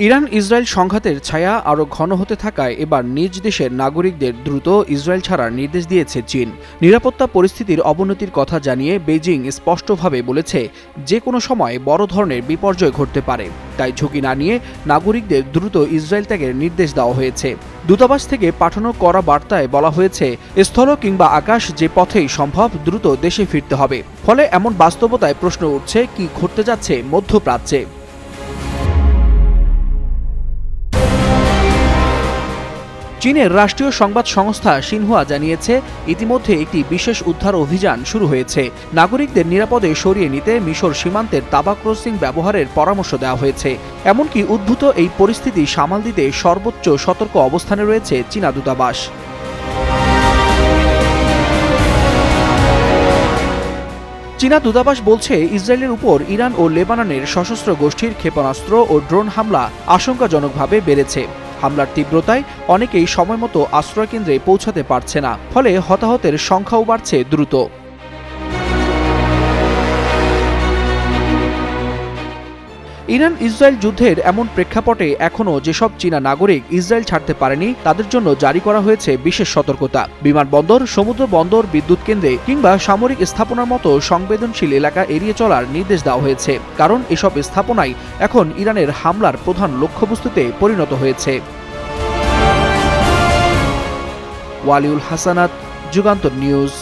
Iran Israel সংঘাতের ছায়া আরও ঘন হতে থাকায় এবার নিজ দেশের নাগরিকদের দ্রুত ইসরায়েল ছাড়ার নির্দেশ দিয়েছে চীন। নিরাপত্তা পরিস্থিতির অবনতির কথা জানিয়ে বেইজিং স্পষ্টভাবে বলেছে, যে কোনো সময় বড় ধরনের বিপর্যয় ঘটতে পারে। তাই ঝুঁকি না নিয়ে নাগরিকদের দ্রুত ইসরায়েল ত্যাগের নির্দেশ দেওয়া হয়েছে। দূতাবাস থেকে পাঠানো করা বার্তায় বলা হয়েছে, স্থল কিংবা আকাশ যে পথেই সম্ভব দ্রুত দেশে ফিরতে হবে। ফলে এমন বাস্তবতায় প্রশ্ন উঠছে, কি ঘটতে যাচ্ছে মধ্যপ্রাচ্যে। চীনের রাষ্ট্রীয় সংবাদ সংস্থা সিনহুয়া জানিয়েছে, ইতিমধ্যে একটি বিশেষ উদ্ধার অভিযান শুরু হয়েছে। নাগরিকদের নিরাপদে সরিয়ে নিতে মিশর সীমান্তের তাবা ক্রসিং ব্যবহারের পরামর্শ দেওয়া হয়েছে। এমনকি উদ্ভূত এই পরিস্থিতি সামাল দিতে সর্বোচ্চ সতর্ক অবস্থানে রয়েছে চীনা দূতাবাস। চীনা দূতাবাস বলছে, ইসরায়েলের উপর ইরান ও লেবাননের সশস্ত্র গোষ্ঠীর ক্ষেপণাস্ত্র ও ড্রোন হামলা আশঙ্কাজনকভাবে বেড়েছে। হামলার তীব্রতায় অনেকেই সময়মতো আশ্রয়কেন্দ্রে পৌঁছাতে পারছে না, ফলে হতাহতের সংখ্যাও বাড়ছে দ্রুত। ইরান ইসরায়েল যুদ্ধের এমন প্রেক্ষাপটে এখনও যেসব চীনা নাগরিক ইসরায়েল ছাড়তে পারেনি, তাদের জন্য জারি করা হয়েছে বিশেষ সতর্কতা। বিমানবন্দর, সমুদ্র বন্দর, বিদ্যুৎ কেন্দ্রে কিংবা সামরিক স্থাপনার মতো সংবেদনশীল এলাকা এড়িয়ে চলার নির্দেশ দেওয়া হয়েছে, কারণ এসব স্থাপনাই এখন ইরানের হামলার প্রধান লক্ষ্যবস্তুতে পরিণত হয়েছে। ওয়ালিউল হাসানাত, যুগান্তর নিউজ।